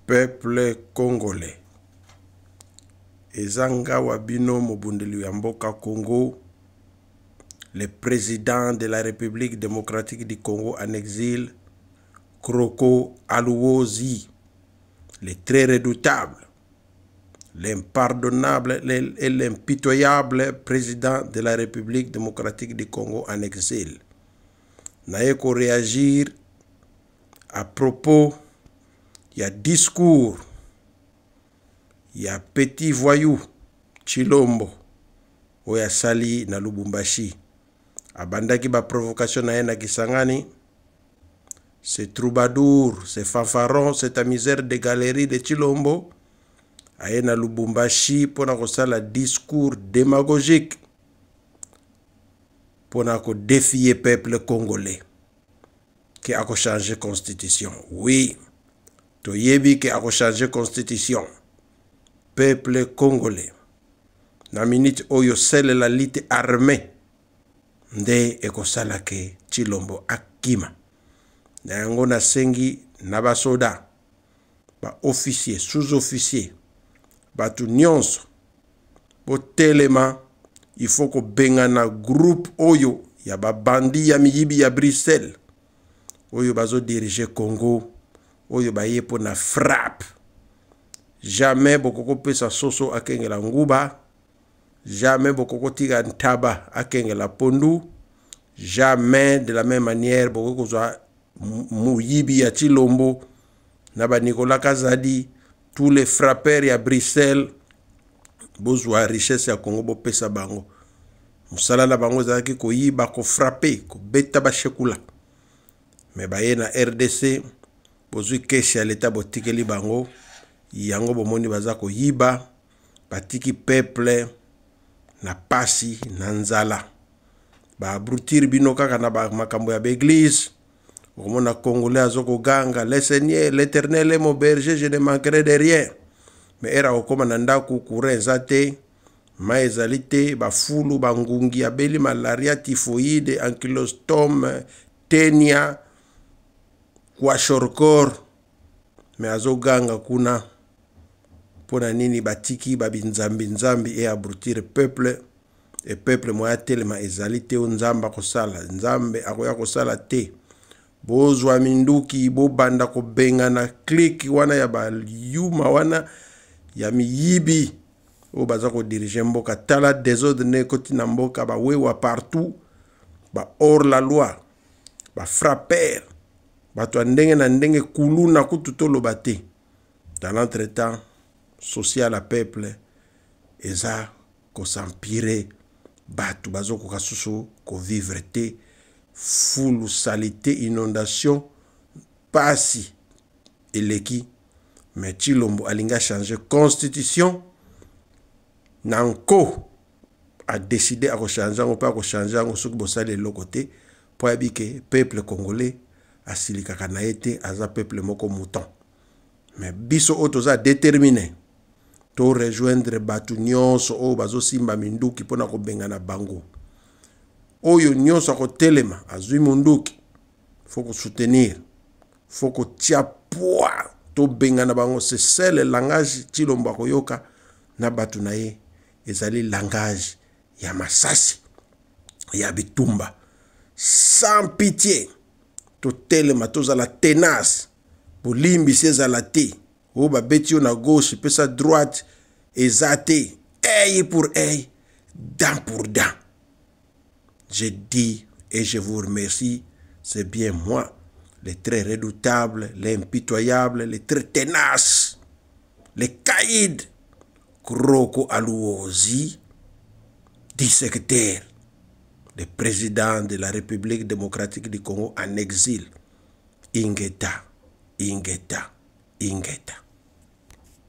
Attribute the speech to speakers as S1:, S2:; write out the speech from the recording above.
S1: Peuple congolais. Ezanga Wabino Mobundeli Yamboka Congo, le président de la République démocratique du Congo en exil, Kroko Aluozi, le très redoutable, l'impardonnable et l'impitoyable président de la République démocratique du Congo en exil. Naeko réagir à propos, il y a discours, il y a petit voyou, Chilombo, Oya Sali na Lubumbashi. Abandaki ba provocation na yena Kisangani, ce troubadour, ce fanfaron, cette misère de galerie de Chilombo, ayena Lubumbashi pour la discours démagogique pour défier le peuple congolais qui a changé la constitution. Oui, Toyebi qui a changé la constitution. Peuple congolais. Na minute oyo sele la lite armée nde ekosala ke Chilombo akima. Na yango na sengi na basoda, ba officier, sous-officier, batu nyonso, po telema, il faut ko benga na groupe oyo ya ba bandi ya miyibi ya Bruxelles, oyo bazo diriger Congo, oyo ba yepo na frappe. Jamais bokoko pesa soso akengela nguba, jamais bokoko tiga ntaba akengela pondu, jamais de la même manière bokoko zwa muyibi ya Chilombo, naba Nicolas Kazadi, tous les frappeurs ya Bruxelles, bozwa richesse ya Congo bo pesa bango. Musala na bango zaki ko yiba ko frapper, ko beta ba shekula. Mais ba na RDC, bozwi keshi ya l'État botikeli bango, yango bomoni baza ko yiba, batiki peuple na pasi na nzala. Ba abrutir bino kaka na ba makambo ya l'église. Omona Congolais azoko ganga, le Seigneur, l'Éternel est mon berger, je ne manquerai de rien. Mais era okoma nanda kukure zate, maezalite, ba fulu, ba ngungi, abeli malaria, typhoïde, ankylostome, ténia, kwashorkor. Mais azo ganga kuna, pona nini batiki, babi nzambi, et abrutir peuple, et peuple moya telema ezalite o nzamba kosala, nzambe akoya kosala te. Bozwa minduki bo banda ko benga na clique wana ya ba yuma wana ya miyibi o baza ko diriger mboka tala désordre ne koti na mboka ba wewa partout ba hors la loi ba frapper ba to ndenge na ndenge kuluna kututolo bate. Dans l'entretemps social à peuple eza ko s'empirer batu bazo ko kasusu ko vivre te. Foule, salité, inondation, pasi, eleki. Mais Chilombo alinga changer constitution. Nanko a décidé à changer, on peut changer, on se bossa de l'autre côté. Pour que peuple congolais a silika kanaete, aza peuple moko mouton. Mais biso otoza déterminé. To rejoindre batu nyonso o bazo simba minduki pona ko benga na bango. Oyo nyonso ko telema azui munduki, faut ko soutenir, faut ko tia poids to benga na bango. C'est seul le langage Chilombo koyoka na batu na ye ezali langage ya masasi ya bitumba sans pitié. To telema to za la tenace bolimbi seza la te o ba betio na gauche pesa droite ezate œil pour œil, dent pour dent. Je dis et je vous remercie, c'est bien moi, les très redoutables, les impitoyables, les très tenaces, les caïds, Kroko Aluozi, dissecteur, le président de la République démocratique du Congo en exil, Ingeta, Ingeta, Ingeta.